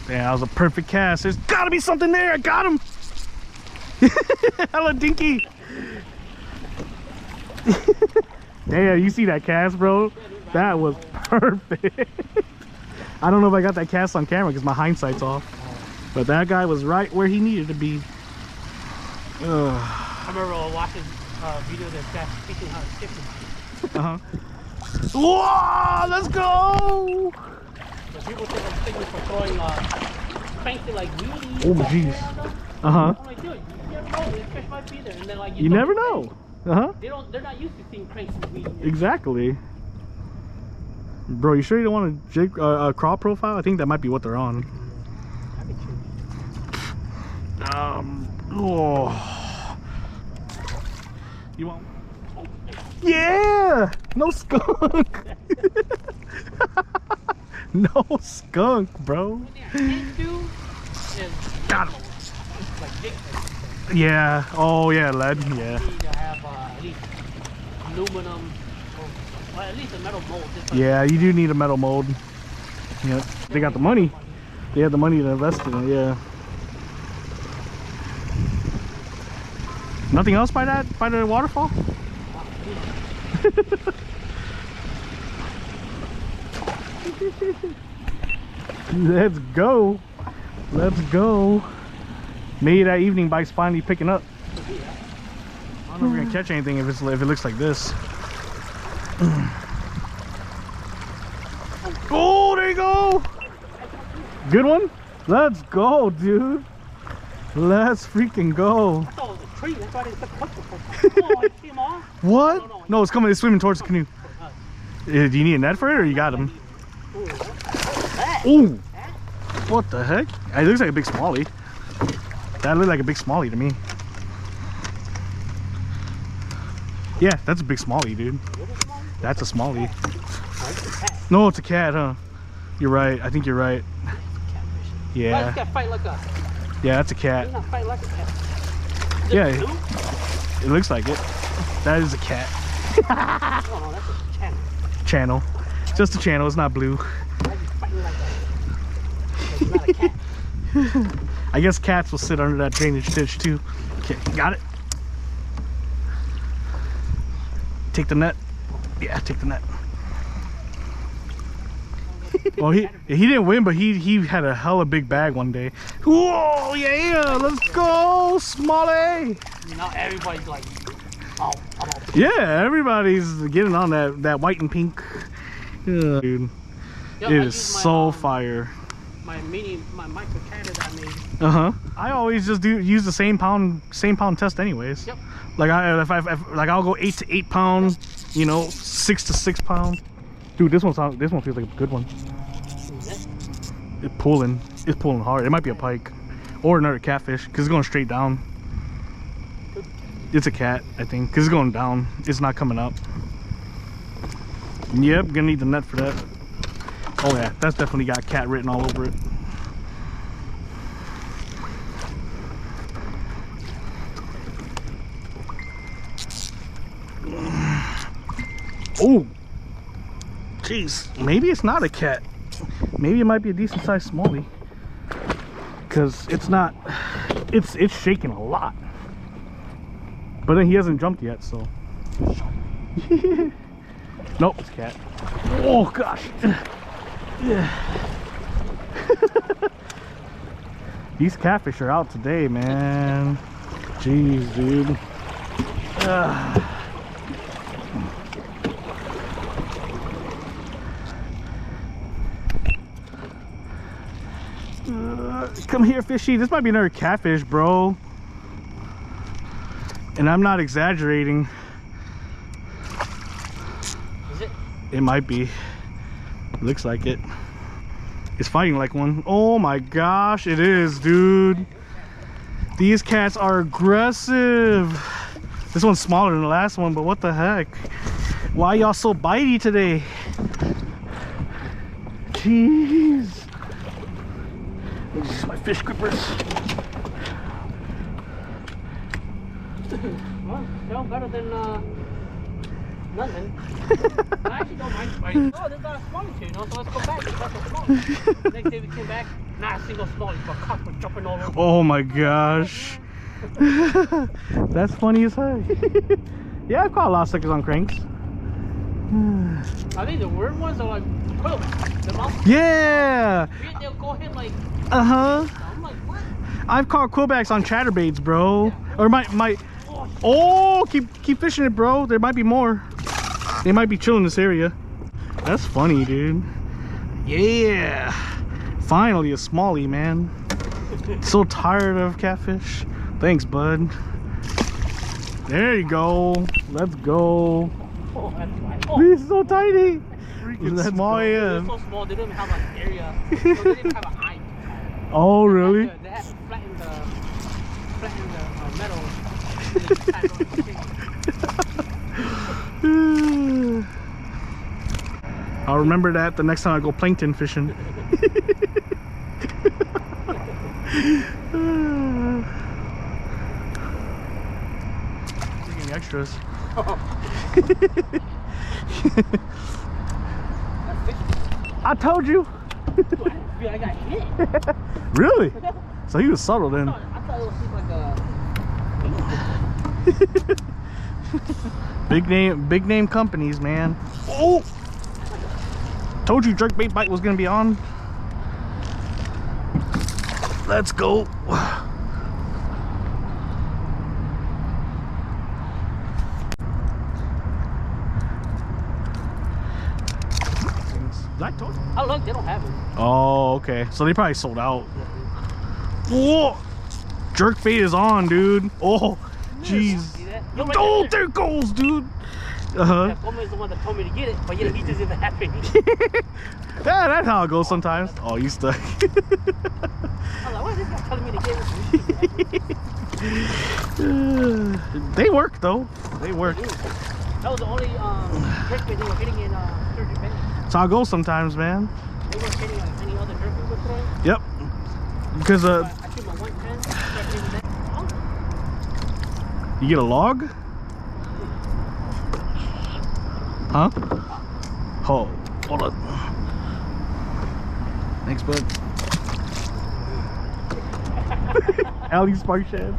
Yeah, that was a perfect cast. There's gotta be something there. I got him. Hella dinky. Damn, you see that cast, bro? That was perfect. I don't know if I got that cast on camera because my hindsight's off. But that guy was right where he needed to be. I remember watching a video of this guy teaching how to skip him. Whoa, let's go! So people think I'm thinking for throwing cranks like weedies. Oh, jeez. I'm like, dude, you never know, this fish might be there. And then, like, You never know. They're not used to seeing cranks and weedies. Exactly. Bro, you sure you don't want a jig crawl profile? I think that might be what they're on. Oh. You want? Yeah! No skunk! No skunk, bro. Got him. Yeah. Oh, yeah, lead. Yeah. You need to have at least aluminum, or at least a metal mold. Yeah, you do need a metal mold. Yep. They got the money. They had the money to invest in it, yeah. Nothing else by the waterfall? Let's go. Let's go. Maybe that evening bike's finally picking up. I don't know if we're gonna catch anything if it looks like this. Oh, there you go. Good one. Let's go, dude. Let's freaking go. What? No, it's coming. It's swimming towards the canoe. Do you need a net for it, or you got him? Ooh. What the heck? It looks like a big smallie. That looked like a big smallie to me. Yeah, that's a big smallie, dude. That's a smallie. No, it's a cat, huh? You're right. I think you're right. Yeah. Yeah, that's a cat. Yeah, it looks like it. That is a cat. No, that's a channel. Channel. Just a channel. It's not blue. It's not a cat. I guess cats will sit under that drainage ditch too. Okay, got it. Take the net. Yeah, take the net. Well, he didn't win, but he had a hella big bag one day. Whoa, yeah, let's go, Smallie. Now everybody's like, oh, I'm all yeah, everybody's getting on that white and pink. Yeah, dude, Yo, it is so fire. My micro cannon that I made. I always just use the same pound test anyways. Yep. Like like I'll go 8 to 8 pounds, you know, 6 to 6 pounds. Dude, this one feels like a good one. It's pulling hard. It might be a pike or another catfish because it's going straight down. It's a cat, I think, because it's going down. It's not coming up. Yep, gonna need the net for that. Oh yeah, that's definitely got cat written all over it. Oh, jeez, maybe it's not a cat. Maybe it might be a decent sized smallie, because it's not. It's shaking a lot. But then he hasn't jumped yet, so. Nope, it's a cat. Oh gosh. Yeah. These catfish are out today, man. Jeez, dude. Come here, fishy. This might be another catfish, bro. And I'm not exaggerating. Is it? It might be. Looks like it. It's fighting like one. Oh my gosh, it is, dude. These cats are aggressive. This one's smaller than the last one, but what the heck? Why y'all so bitey today? Jeez. These are my fish grippers. Well, no, better than Nothing. I actually don't mind fighting. Oh, there's not a smallie too, you know, so let's go back. That's a smallie. Next day we came back, not a single smallie, but cock was jumping all over. Oh my gosh. That's funny as heck. Yeah, I've caught a lot of suckers on cranks. I think the weird ones are like quillbacks. The mouth. Yeah. They'll go ahead like. Uh-huh. I'm like, what? I've caught quillbacks on chatterbaits, bro. Or might. Oh, keep fishing it, bro. There might be more. They might be chilling in this area. That's funny, dude. Yeah. Finally a smallie, man. So tired of catfish. Thanks, bud. There you go. Let's go. Oh, that's fine. Oh. He's so tiny. That's small, yeah. They're so small, they don't even have an area. So they didn't even have an eye. Oh, really? They have to flatten the metal. I'll remember that the next time I go plankton fishing. Taking extras. I told you. I got hit. Really? So he was subtle then. I thought it was like a Big name companies, man. Oh! Told you jerkbait bite was gonna be on. Let's go. I told you. Oh look, they don't have it. Oh, okay. So they probably sold out. Whoa! Jerkbait is on, dude. Oh, jeez. Oh, there it goes, dude. Uh-huh. That is the one that told me to get it, but yet he just didn't have it. Yeah, that's how it goes sometimes. Oh, you stuck. I was like, why is this guy telling me to get it? They work though. They work. That was the only jerkbait they were hitting in Sturgeon Bay. That's how it goes sometimes, man. They weren't hitting like any other jerkbait we were throwing. Yep. Because I shoot my 110. you get a log? Huh? Oh, hold on. Thanks, bud. Ali Spark Shed.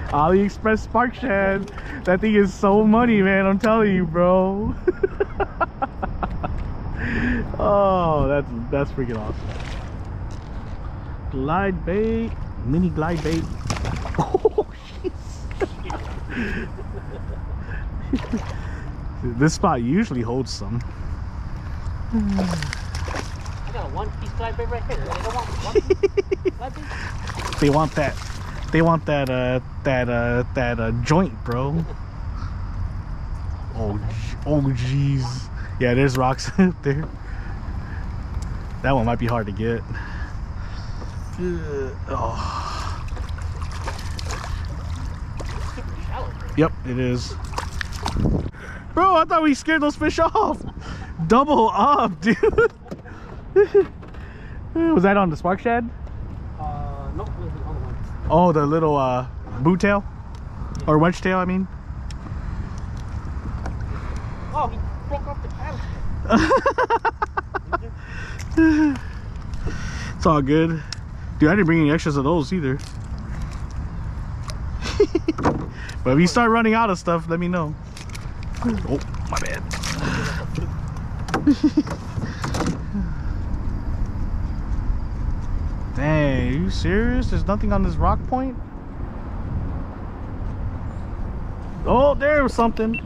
AliExpress Spark Shed. That thing is so money, man. I'm telling you, bro. Oh, that's freaking awesome. Glide bait, mini glide bait. Oh, jeez. This spot usually holds some. I got a one-piece glide bait right here. They don't want one piece glide bait? They want that. They want that joint, bro. Oh jeez. Yeah, there's rocks up there. That one might be hard to get. Oh. Yep, it is. Bro, I thought we scared those fish off. Double up, dude. Was that on the Spark Shad? No, it was the other one. Oh, the little boot tail? Yeah. Or wedge tail, I mean. Oh, he broke off the paddle. It's all good. Dude, I didn't bring any extras of those either. But if you start running out of stuff, let me know. Oh, my bad. Dang, are you serious? There's nothing on this rock point? Oh, there was something.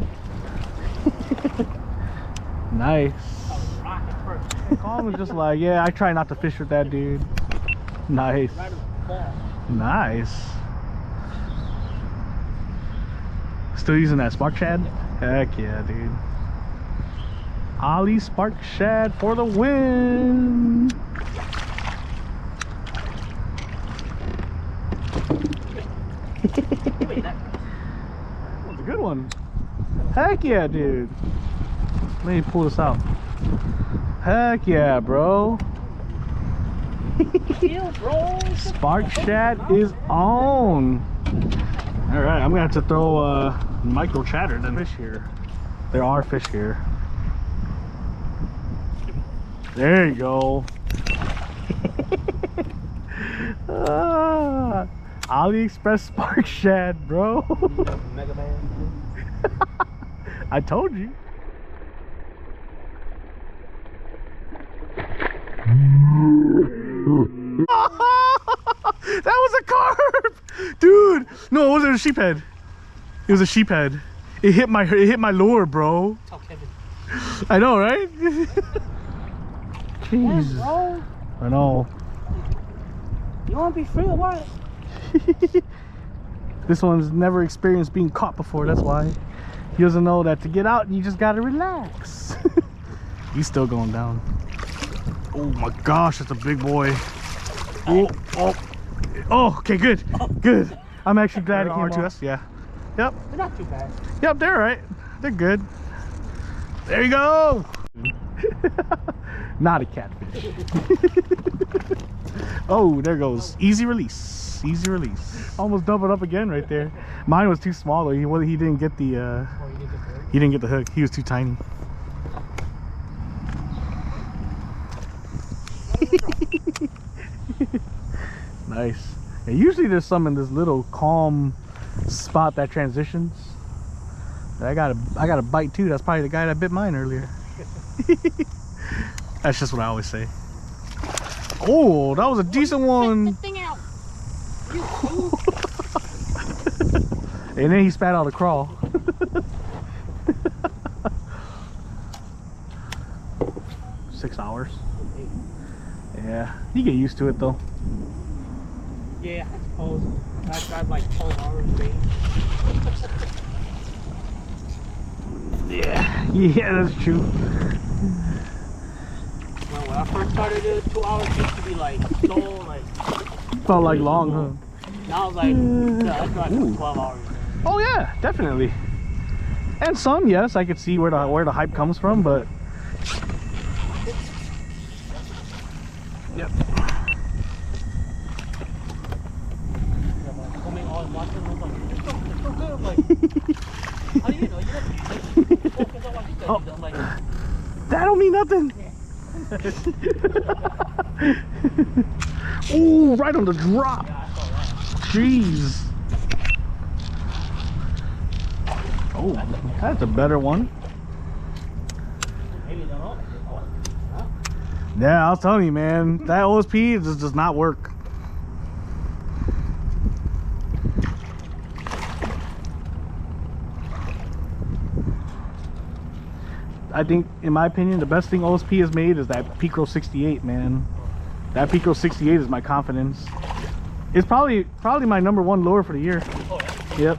Nice. Colin was just like, yeah, I try not to fish with that dude. Nice. Nice. Still using that Spark Shad? Heck yeah, dude. Ali Spark Shad for the win. That's a good one. Heck yeah, dude. Let me pull this out. Heck yeah, bro. Spark Shad is on. All right, I'm gonna have to throw micro chatter then. Fish here. There are fish here. There you go. AliExpress spark shad, bro. Mega Man. I told you. That was a carp, dude. No, it wasn't a sheephead. It was a sheephead. It hit my lure, bro. Tell Kevin. I know, right? Jeez. Yeah, bro. I know. You want to be free or what? This one's never experienced being caught before. That's why he doesn't know that to get out, you just gotta relax. He's still going down. Oh my gosh, that's a big boy. Oh, okay, good, good. I'm actually glad it came to us. Yeah. Yep. They're not too bad. Yep, they're all right. They're good. There you go. Not a catfish. Oh, there goes. Easy release. Easy release. Almost doubled up again right there. Mine was too small though. He didn't get the he didn't get the hook. He was too tiny. Nice. Yeah, usually there's some in this little calm spot that transitions. I got a bite too. That's probably the guy that bit mine earlier. That's just what I always say. Oh, that was a decent one. Get the thing out. And then he spat out a crawl. 6 hours. Yeah, you get used to it though. Yeah, I suppose. I tried like 12 hours a day. Yeah, that's true. Well, when I first started it, 2 hours used to be like so like. Felt like long, huh? Now it's like I tried 12 hours. Oh yeah, definitely. And some, yes, I could see where the hype comes from, but yep. How do you know? Oh, that don't mean nothing. Ooh, right on the drop. Jeez. Oh, that's a better one. Yeah, I was telling you, man, that OSP just does not work. I think, in my opinion, the best thing OSP has made is that Pico 68, man. That Pico 68 is my confidence. It's probably my #1 lure for the year. Yep.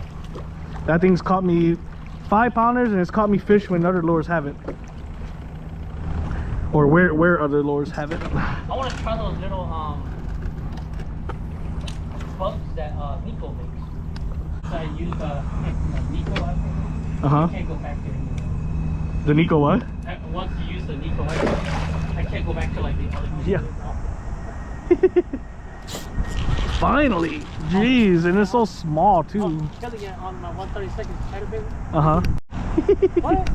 That thing's caught me 5-pounders, and it's caught me fish when other lures haven't. Or where other lures haven't. I want to try those little bugs that Nico makes. So I use Nico after. I can't go back there anymore. The Nico what? Once you use the Nico, I can't go back to like the other. Yeah. Finally, jeez, and it's so small too. Oh, killing it on my 132nd Caterpillar. What?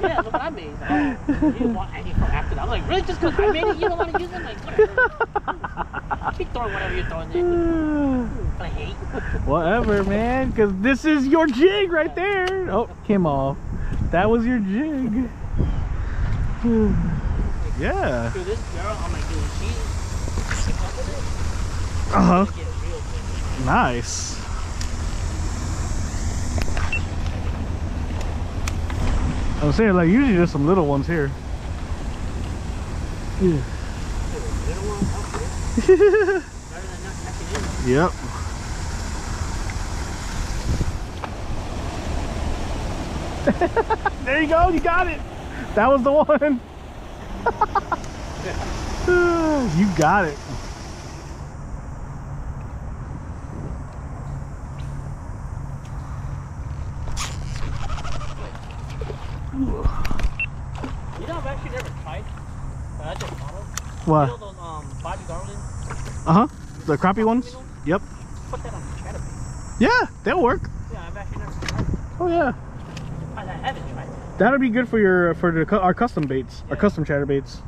Yeah, look what I made. Oh, you didn't want any from after that. I'm like, really? Just because I made it, you don't want to use it? Like, whatever. Keep throwing whatever you're throwing there. I hate. Whatever, man, because this is your jig right there. Oh, came off. That was your jig. Yeah. Dude, this girl, I'm like, dude, she's. Nice. I was saying, like, usually there's some little ones here. Yeah. Yep. There you go, you got it. That was the one. You got it. You know, I've actually never tried, but I just followed. What? You know those Bobby Garland? The crappie ones? Yep. Put that on the chatterbait. Yeah, they'll work. Yeah, I've actually never tried. Oh yeah. I haven't tried. That'll be good for your our custom baits, our custom chatter baits,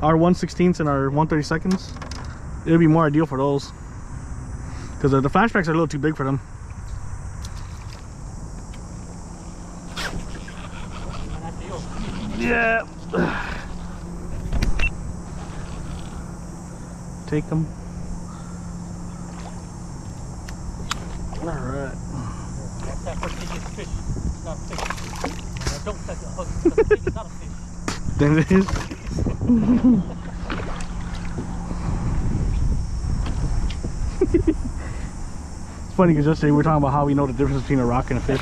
our 1/16 and our 1/32. It'll be more ideal for those because the flashbacks are a little too big for them. Yeah. Take them. All right. That's that first thing is fish. It's not a fish. Don't touch the hook. The fish is not a fish. Then it is. It's funny because yesterday we were talking about how we know the difference between a rock and a fish.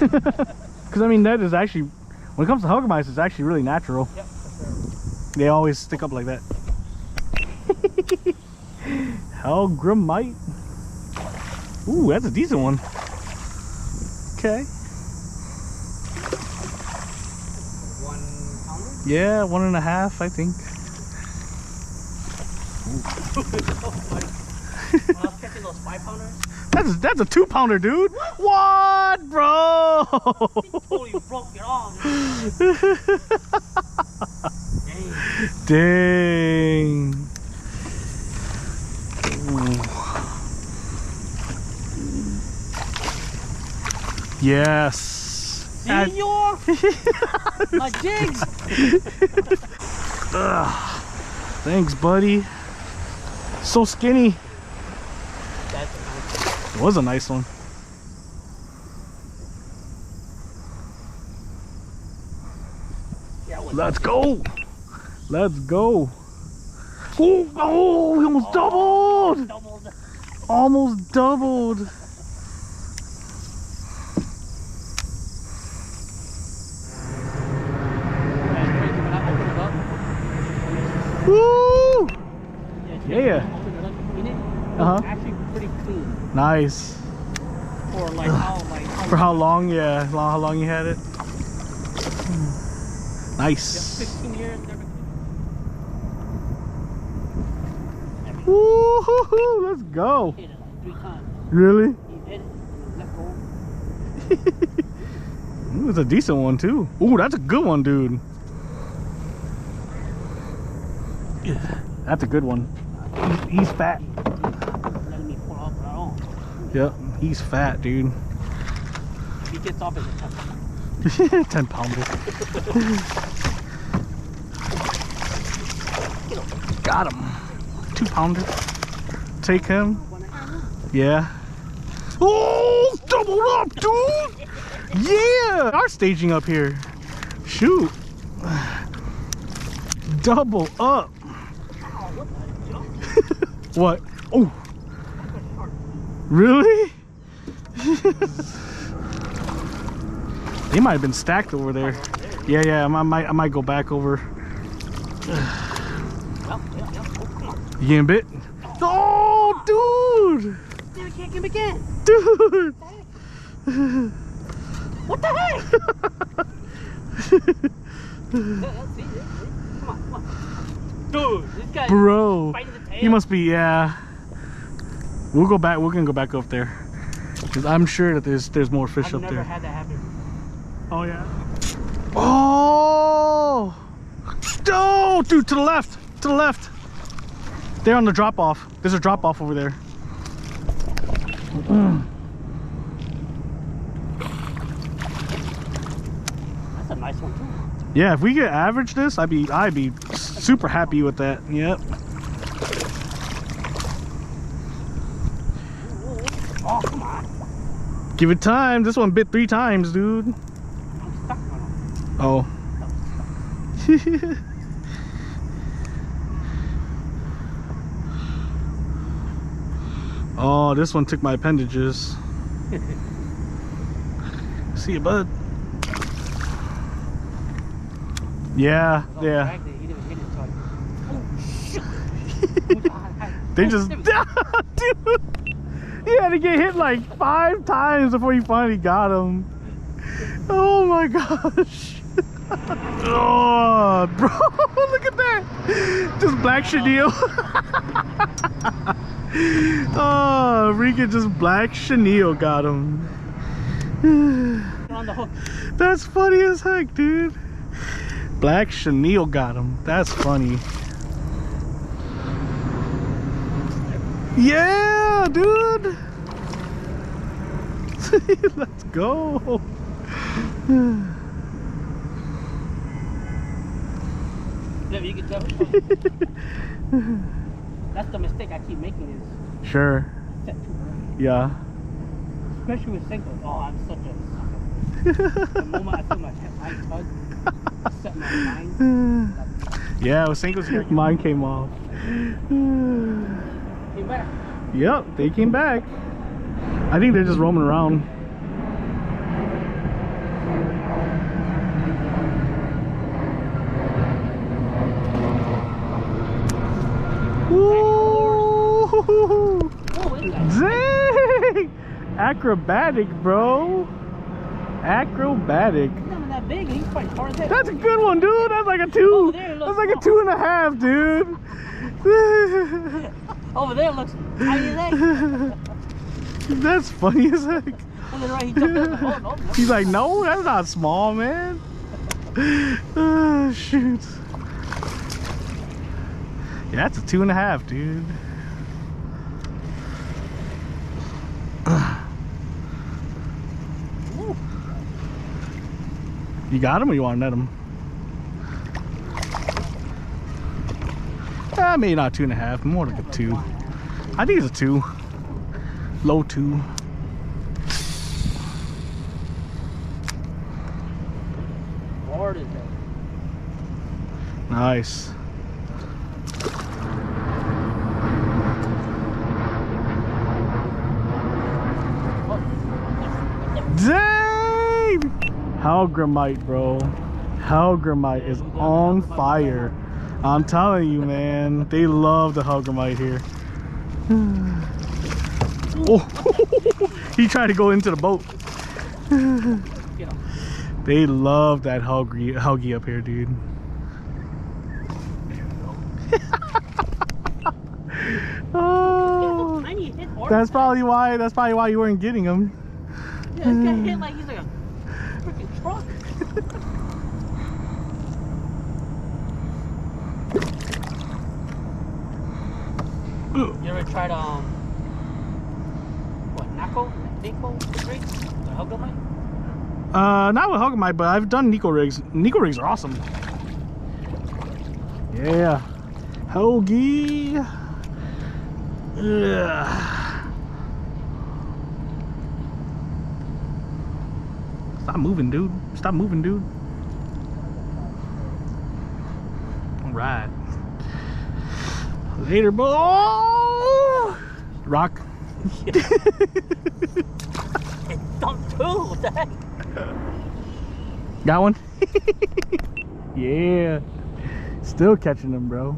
Because I mean, that is actually, when it comes to hugger mice, it's actually really natural. Yep, for sure. They always stick up like that. Helgramite. Ooh, that's a decent one. Okay. 1 pounder? Yeah, 1.5, I think. When I was catching those 5-pounders, That's a 2-pounder, dude. What, bro? he totally broke it off. Dang. Ooh. Yes. Senor! My jigs! Thanks, buddy. So skinny. That's a nice one. It was a nice one. Yeah, it was Let's go. Let's go. Oh, oh, he almost doubled. doubled. Almost doubled. Woo! Yeah. Uh-huh. Actually pretty clean Nice. for like how For how long? Yeah, how long you had it? Nice. 15 years never Woo-hoo-hoo, let's go. hit it like 3 times. Really? He hit it and left go. It was a decent one too. Ooh, that's a good one, dude. That's a good one. He's fat. Letting me pull off our own. Yep, he's fat, dude. If he gets off, it's a 10. 10 pounder. Got him. 2 pounder. Take him. Yeah. Oh, doubled up, dude. Yeah. Our staging up here. Shoot. Double up. What? Oh. Really? They might have been stacked over there. Yeah, I might go back over. You getting bit? Oh, dude! Damn, I can't get him again. Dude! What the heck? Come on. Dude, this guy Bro, is biting the tail. he must be, yeah. We'll go back, we're gonna go back up there. Because I'm sure that there's more fish up I've never there. had that happen. Oh, yeah. Oh! Oh, dude, to the left! To the left! They're on the drop off. There's a drop off over there. That's a nice one too. Yeah, if we could average this, I'd be super happy with that. Yep. Oh, come on. Give it time. This one bit 3 times, dude. I'm stuck on him. Oh. Oh, this one took my appendages. See you, bud. Yeah, Oh, yeah. he didn't hit it, so They just, dude. He had to get hit like 5 times before he finally got him. Oh my gosh. Oh, bro, look at that. Just black chenille. Oh, Rika just black chenille got him. On the hook. That's funny as heck, dude. Black chenille got him. That's funny. Yeah, dude. Let's go. Yeah, you can tell. That's the mistake I keep making is Sure. set too early. Yeah. Especially with singles. Oh, I'm such a sucker. The moment I feel my eye tug, set my mind. Yeah, with singles here, mine came off. Came back. Yep, they came back. I think they're just roaming around. Woo! Dang! Acrobatic, bro. Acrobatic. He's not that big. He's quite far as that. That's a good one, dude. That's like a 2. That's like a 2.5, dude. Over there looks tiny as heck. That's funny as heck. And then right, he jumped in the boat. No, He's like, no, that's not small, man. Oh, shoot. Yeah, that's a 2.5, dude. You got him or you want to net him? Maybe not 2.5, more like a 2. I think it's a 2. Low 2. Lord, is that? Nice. Dang! Hellgramite, bro. Hellgramite is on fire. I'm telling you, man. They love the Hellgramite here. Oh, he tried to go into the boat. They love that Helgie up here, dude. Oh, that's probably why you weren't getting him. Yeah, this guy hit like he's like a freaking truck. You ever tried what, Nico rigs? The Hellgramite? Not with Hellgramite, but I've done Nico rigs. Nico rigs are awesome. Yeah, Helgie. Ugh. Stop moving, dude. Stop moving, dude. All right. Later, bro. Oh! Rock. Dump too, what the heck? Got one? Yeah. Still catching them, bro.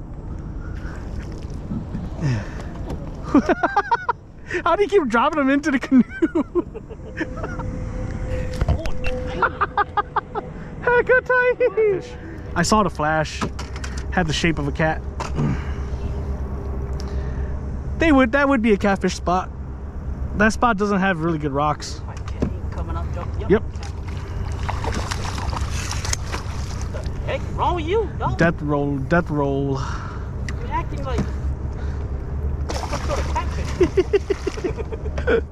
How do you keep dropping them into the canoe? Heck, a tiny. I saw the flash. Had the shape of a cat. That would be a catfish spot. That spot doesn't have really good rocks. Coming up, jump. Yep. What the heck wrong with you? No. Death roll, death roll. You're acting like some sort of catfish.